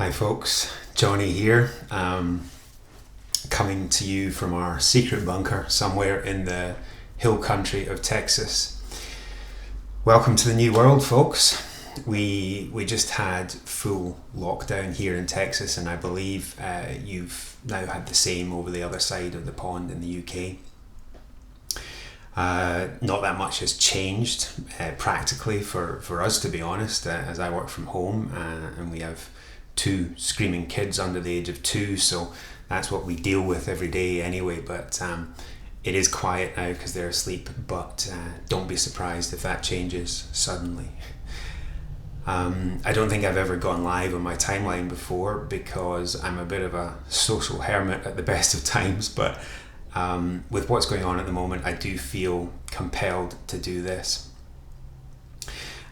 Hi folks, Johnny here, coming to you from our secret bunker somewhere in the hill country of Texas. Welcome to the new world, folks. We just had full lockdown here in Texas, and I believe you've now had the same over the other side of the pond in the UK. Not that much has changed practically for us, to be honest, as I work from home and we have two screaming kids under the age of 2, so that's what we deal with every day anyway. But it is quiet now because they're asleep, but don't be surprised if that changes suddenly. I don't think I've ever gone live on my timeline before because I'm a bit of a social hermit at the best of times, but with what's going on at the moment, I do feel compelled to do this.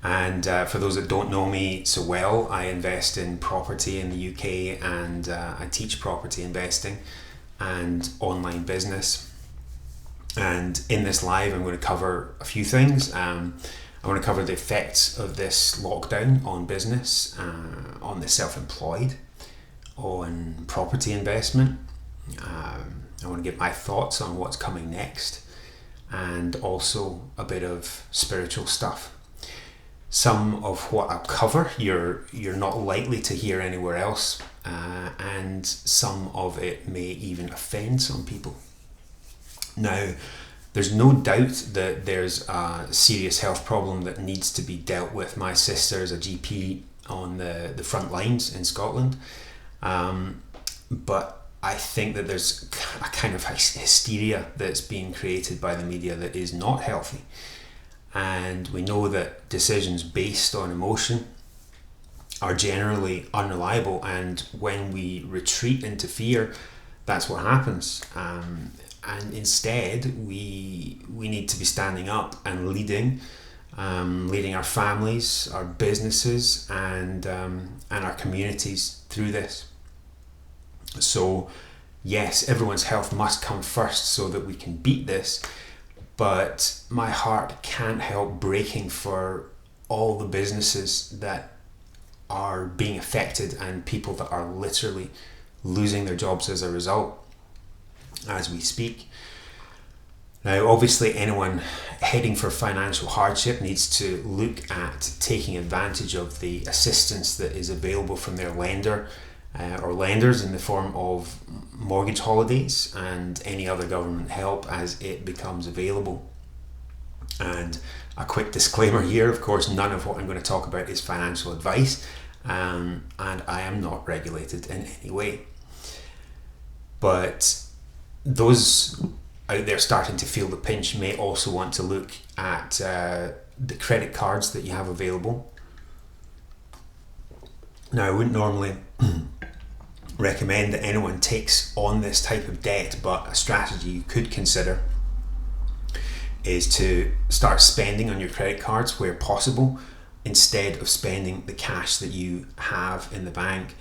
And for those that don't know me so well, I invest in property in the UK, and I teach property investing and online business. And in this live, I'm going to cover a few things. I want to cover the effects of this lockdown on business, on the self-employed, on property investment. I want to give my thoughts on what's coming next, and also a bit of spiritual stuff. Some of what I'll cover you're not likely to hear anywhere else, and some of it may even offend some people. Now, there's no doubt that there's a serious health problem that needs to be dealt with. My sister is a GP on the front lines in Scotland, but I think that there's a kind of hysteria that's being created by the media that is not healthy. And we know that decisions based on emotion are generally unreliable, and when we retreat into fear, that's what happens. And instead, we need to be standing up and leading our families, our businesses, and our communities through this. So, yes, everyone's health must come first so that we can beat this. But my heart can't help breaking for all the businesses that are being affected and people that are literally losing their jobs as a result as we speak. Now, obviously, anyone heading for financial hardship needs to look at taking advantage of the assistance that is available from their lender or lenders in the form of mortgage holidays and any other government help as it becomes available. And a quick disclaimer here, of course, none of what I'm going to talk about is financial advice, and I am not regulated in any way. But those out there starting to feel the pinch may also want to look at the credit cards that you have available. Now, I wouldn't normally recommend that anyone takes on this type of debt, but a strategy you could consider is to start spending on your credit cards where possible instead of spending the cash that you have in the bank.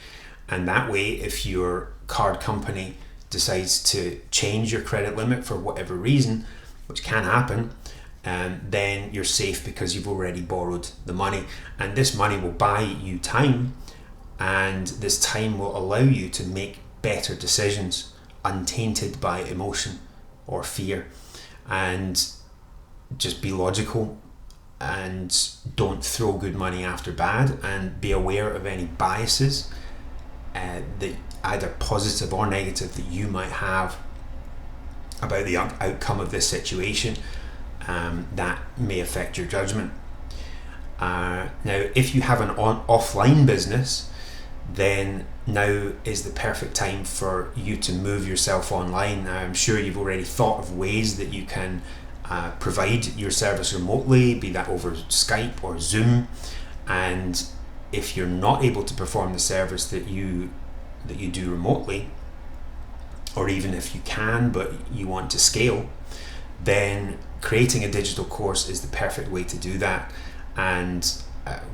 And that way, if your card company decides to change your credit limit for whatever reason, which can happen, then you're safe because you've already borrowed the money, and this money will buy you time. And this time will allow you to make better decisions untainted by emotion or fear, and just be logical and don't throw good money after bad, and be aware of any biases that either positive or negative that you might have about the outcome of this situation that may affect your judgment. Now, if you have an offline business, then now is the perfect time for you to move yourself online. Now, I'm sure you've already thought of ways that you can provide your service remotely, be that over Skype or Zoom. And if you're not able to perform the service that you do remotely, or even if you can but you want to scale, then creating a digital course is the perfect way to do that. And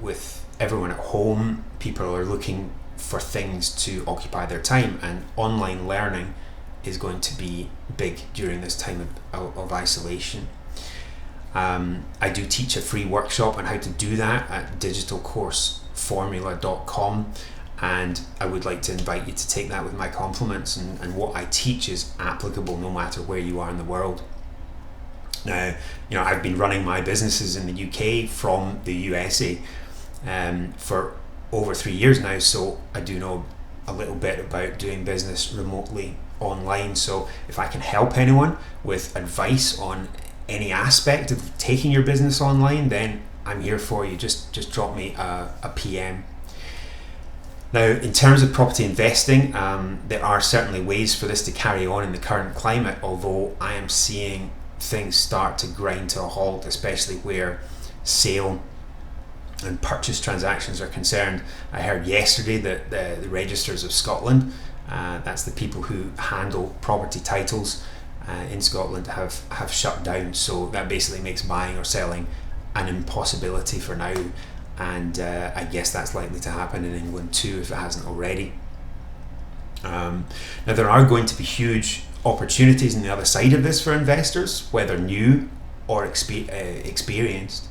with everyone at home, people are looking for things to occupy their time, and online learning is going to be big during this time of isolation. I do teach a free workshop on how to do that at digitalcourseformula.com, and I would like to invite you to take that with my compliments, and what I teach is applicable no matter where you are in the world. Now, I've been running my businesses in the UK from the USA for over 3 years now, so I do know a little bit about doing business remotely online. So if I can help anyone with advice on any aspect of taking your business online, then I'm here for you. Just drop me a PM. Now, in terms of property investing, there are certainly ways for this to carry on in the current climate, although I am seeing things start to grind to a halt, especially where sale and purchase transactions are concerned. I heard yesterday that the Registers of Scotland, that's the people who handle property titles in Scotland, have shut down. So that basically makes buying or selling an impossibility for now, and I guess that's likely to happen in England too if it hasn't already. Now, there are going to be huge opportunities on the other side of this for investors, whether new or experienced.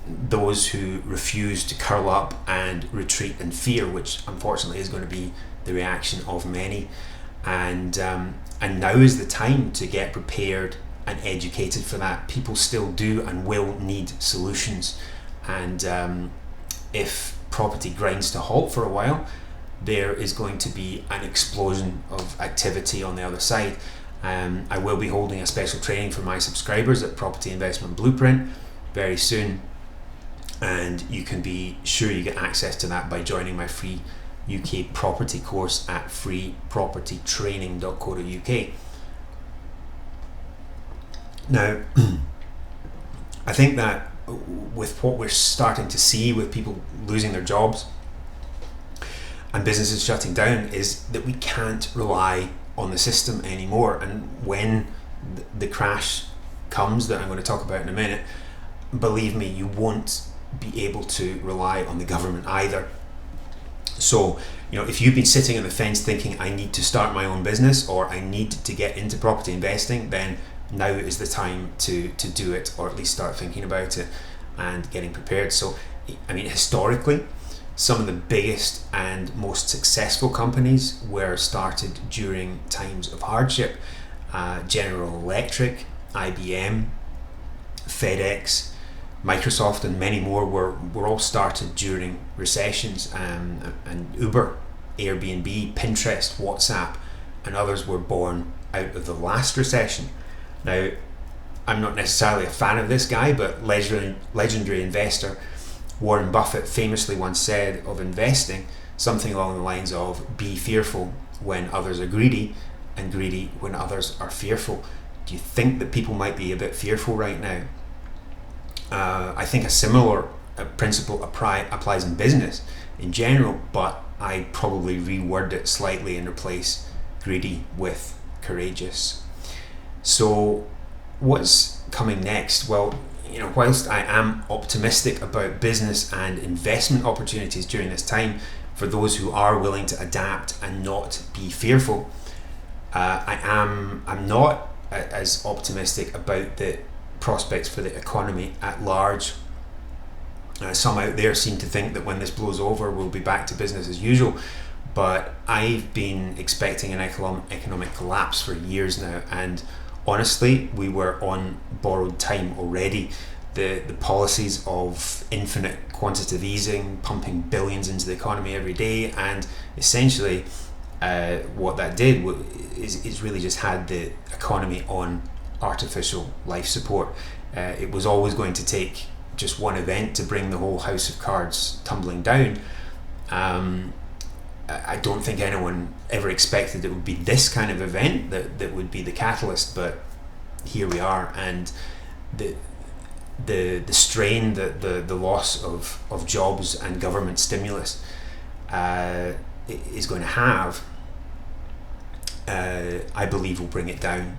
Those who refuse to curl up and retreat in fear, which unfortunately is going to be the reaction of many, and now is the time to get prepared and educated for that. People still do and will need solutions, and if property grinds to halt for a while, there is going to be an explosion of activity on the other side. I will be holding a special training for my subscribers at Property Investment Blueprint very soon, and you can be sure you get access to that by joining my free UK property course at freepropertytraining.co.uk. Now, I think that with what we're starting to see with people losing their jobs and businesses shutting down, is that we can't rely on the system anymore. And when the crash comes, that I'm going to talk about in a minute, believe me, you won't be able to rely on the government either. So, if you've been sitting on the fence thinking, I need to start my own business or I need to get into property investing, then now is the time to do it, or at least start thinking about it and getting prepared. So, historically, some of the biggest and most successful companies were started during times of hardship. General Electric, IBM, FedEx, Microsoft, and many more were all started during recessions, and Uber, Airbnb, Pinterest, WhatsApp, and others were born out of the last recession. Now, I'm not necessarily a fan of this guy, but legendary investor Warren Buffett famously once said of investing something along the lines of, be fearful when others are greedy, and greedy when others are fearful. Do you think that people might be a bit fearful right now? I think a similar principle applies in business in general, but I'd probably reword it slightly and replace greedy with courageous. So what's coming next? Well, whilst I am optimistic about business and investment opportunities during this time for those who are willing to adapt and not be fearful, I'm not as optimistic about the prospects for the economy at large. Some out there seem to think that when this blows over, we'll be back to business as usual, but I've been expecting an economic collapse for years now, and honestly, we were on borrowed time already. The policies of infinite quantitative easing, pumping billions into the economy every day, and essentially what that did is really just had the economy on artificial life support. It was always going to take just one event to bring the whole house of cards tumbling down. I don't think anyone ever expected it would be this kind of event that would be the catalyst, but here we are, and the strain, the loss of jobs and government stimulus is going to have, I believe, will bring it down.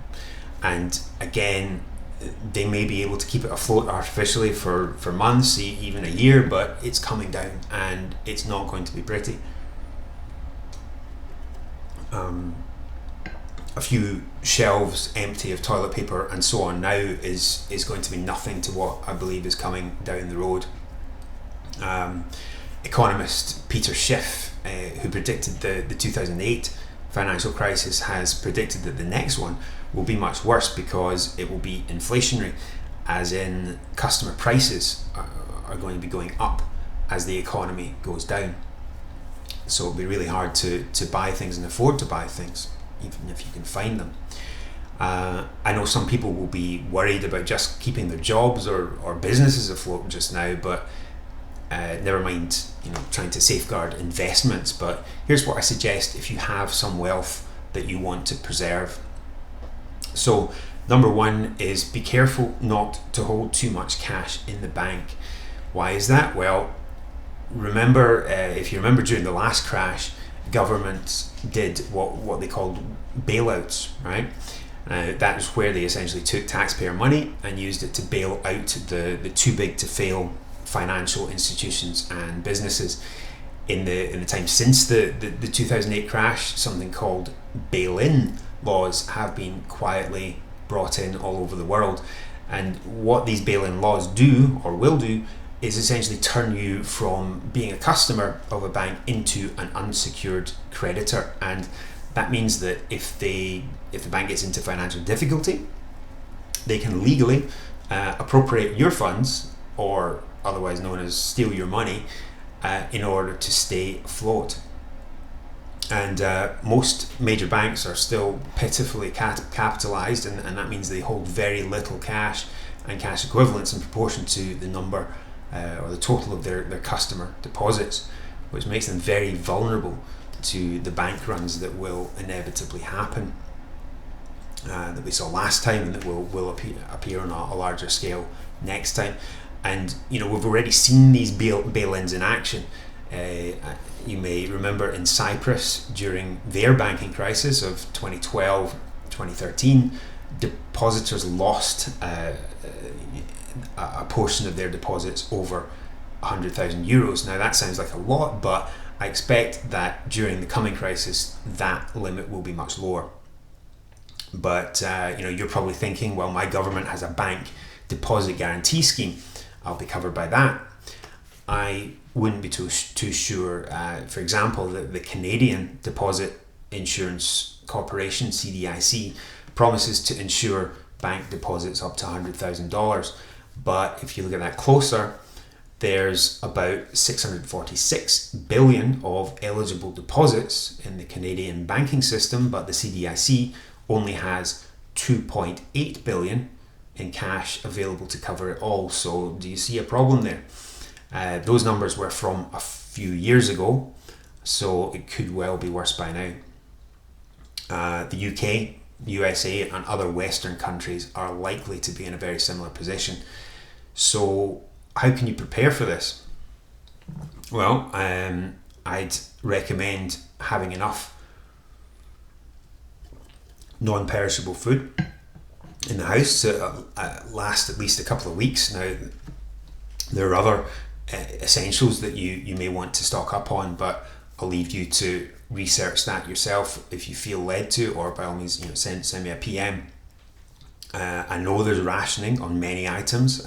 And again, they may be able to keep it afloat artificially for months, even a year, but it's coming down and it's not going to be pretty. A few shelves empty of toilet paper and so on now is going to be nothing to what I believe is coming down the road. Economist Peter Schiff, who predicted the 2008 financial crisis, has predicted that the next one will be much worse because it will be inflationary, as in customer prices are going to be going up as the economy goes down. So it'll be really hard to buy things and afford to buy things, even if you can find them. I know some people will be worried about just keeping their jobs or businesses afloat just now, but never mind, trying to safeguard investments. But here's what I suggest if you have some wealth that you want to preserve. So number one is be careful not to hold too much cash in the bank. Why is that? Well, remember, if you remember during the last crash, governments did what they called bailouts, right? That was where they essentially took taxpayer money and used it to bail out the too big to fail financial institutions and businesses. In the time since the 2008 crash, something called bail-in laws have been quietly brought in all over the world. And what these bail-in laws do, or will do, is essentially turn you from being a customer of a bank into an unsecured creditor. And that means that if the bank gets into financial difficulty, they can legally appropriate your funds, or otherwise known as steal your money, in order to stay afloat. And most major banks are still pitifully capitalized, and that means they hold very little cash and cash equivalents in proportion to the number or the total of their customer deposits, which makes them very vulnerable to the bank runs that will inevitably happen, that we saw last time, and that will appear on a larger scale next time. And we've already seen these bail-ins in action. You may remember in Cyprus during their banking crisis of 2012, 2013, depositors lost a portion of their deposits over 100,000 euros. Now that sounds like a lot, but I expect that during the coming crisis that limit will be much lower. But you're probably thinking, well, my government has a bank deposit guarantee scheme, I'll be covered by that. I wouldn't be too sure. For example, the Canadian Deposit Insurance Corporation, CDIC, promises to insure bank deposits up to $100,000. But if you look at that closer, there's about 646 billion of eligible deposits in the Canadian banking system, but the CDIC only has 2.8 billion in cash available to cover it all. So do you see a problem there? Those numbers were from a few years ago, so it could well be worse by now. The UK, USA and other Western countries are likely to be in a very similar position. So how can you prepare for this? Well, I'd recommend having enough non-perishable food in the house to last at least a couple of weeks. Now, there are other essentials that you may want to stock up on, but I'll leave you to research that yourself if you feel led to, or by all means, send me a PM. I know there's rationing on many items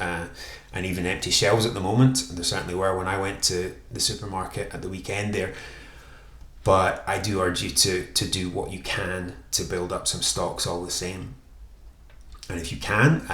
and even empty shelves at the moment. There certainly were when I went to the supermarket at the weekend there. But I do urge you to do what you can to build up some stocks all the same. And if you can,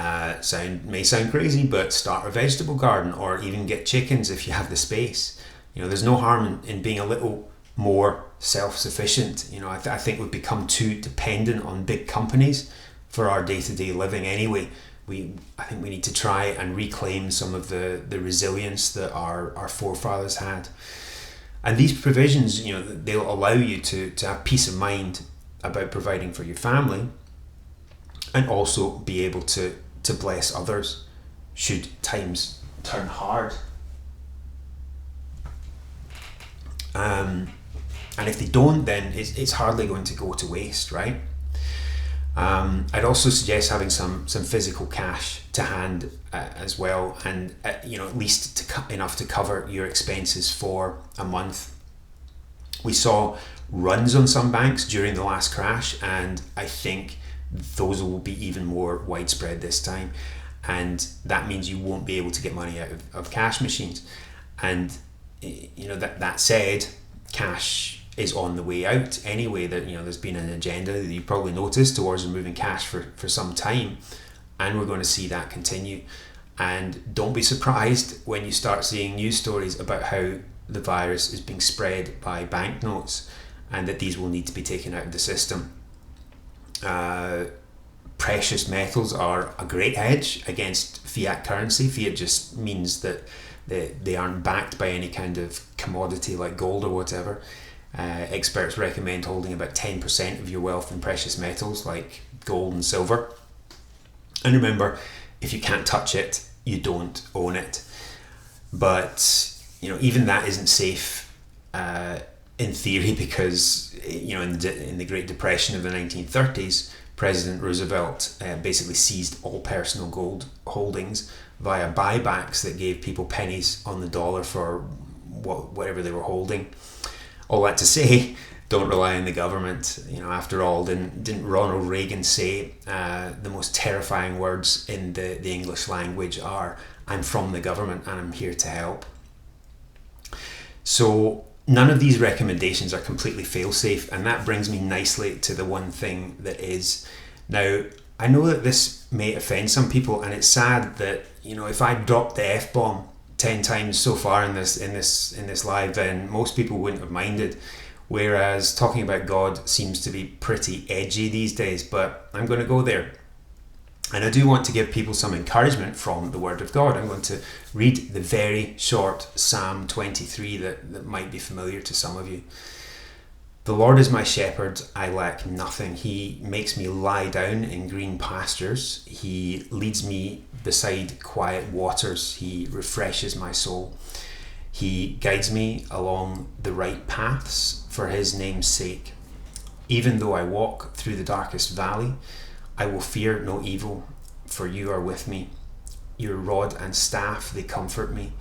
may sound crazy, but start a vegetable garden, or even get chickens if you have the space. There's no harm in being a little more self-sufficient. I think we've become too dependent on big companies for our day-to-day living anyway. I think we need to try and reclaim some of the resilience that our forefathers had. And these provisions, they'll allow you to have peace of mind about providing for your family, and also be able to bless others should times turn hard. And if they don't, then it's hardly going to go to waste, right? I'd also suggest having some physical cash to hand as well, and at least enough to cover your expenses for a month. We saw runs on some banks during the last crash, and I think those will be even more widespread this time, and that means you won't be able to get money out of cash machines. And that said, cash is on the way out anyway. That there's been an agenda that you probably noticed towards removing cash for some time, and we're going to see that continue. And don't be surprised when you start seeing news stories about how the virus is being spread by banknotes, and that these will need to be taken out of the system. Precious metals are a great hedge against fiat currency. Fiat just means that they aren't backed by any kind of commodity like gold or whatever. Experts recommend holding about 10% of your wealth in precious metals like gold and silver. And remember, if you can't touch it, you don't own it. But even that isn't safe in theory, because in the Great Depression of the 1930s, President Roosevelt basically seized all personal gold holdings via buybacks that gave people pennies on the dollar for whatever they were holding. All that to say, don't rely on the government. After all, didn't Ronald Reagan say the most terrifying words in the English language are, "I'm from the government and I'm here to help"? So none of these recommendations are completely fail-safe, and that brings me nicely to the one thing that is. Now, I know that this may offend some people, and it's sad that if I dropped the F-bomb 10 times so far in this live, then most people wouldn't have minded. Whereas talking about God seems to be pretty edgy these days, but I'm going to go there. And I do want to give people some encouragement from the Word of God. I'm going to read the very short Psalm 23 that might be familiar to some of you. "The Lord is my shepherd, I lack nothing. He makes me lie down in green pastures. He leads me beside quiet waters. He refreshes my soul. He guides me along the right paths for his name's sake. Even though I walk through the darkest valley, I will fear no evil, for you are with me. Your rod and staff, they comfort me.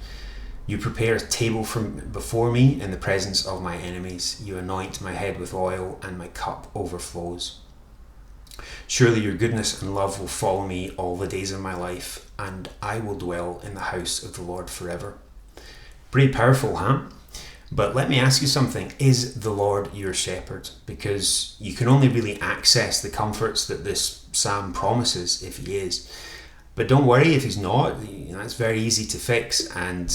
You prepare a table before me in the presence of my enemies. You anoint my head with oil, and my cup overflows. Surely your goodness and love will follow me all the days of my life, and I will dwell in the house of the Lord forever." Pretty powerful, huh? But let me ask you something. Is the Lord your shepherd? Because you can only really access the comforts that this psalm promises if he is. But don't worry if he's not. It's very easy to fix and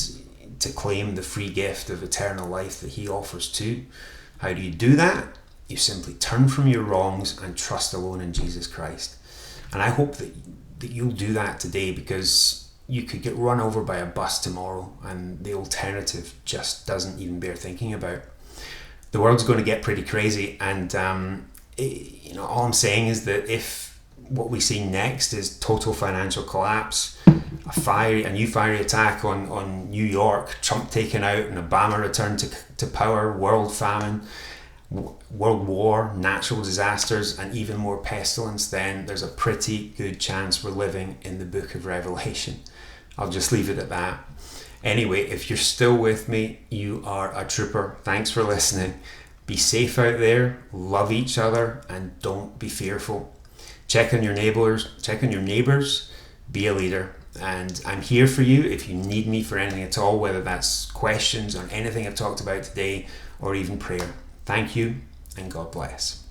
to claim the free gift of eternal life that he offers too. How do you do that? You simply turn from your wrongs and trust alone in Jesus Christ. And I hope that you'll do that today, because you could get run over by a bus tomorrow, and the alternative just doesn't even bear thinking about. The world's going to get pretty crazy, and all I'm saying is that if what we see next is total financial collapse, a new fiery attack on New York, Trump taken out, and Obama returned to power, world famine, world war, natural disasters, and even more pestilence, then there's a pretty good chance we're living in the book of Revelation. I'll just leave it at that. Anyway, if you're still with me, you are a trooper. Thanks for listening. Be safe out there, love each other, and don't be fearful. Check on your neighbors, be a leader. And I'm here for you if you need me for anything at all, whether that's questions on anything I've talked about today or even prayer. Thank you, and God bless.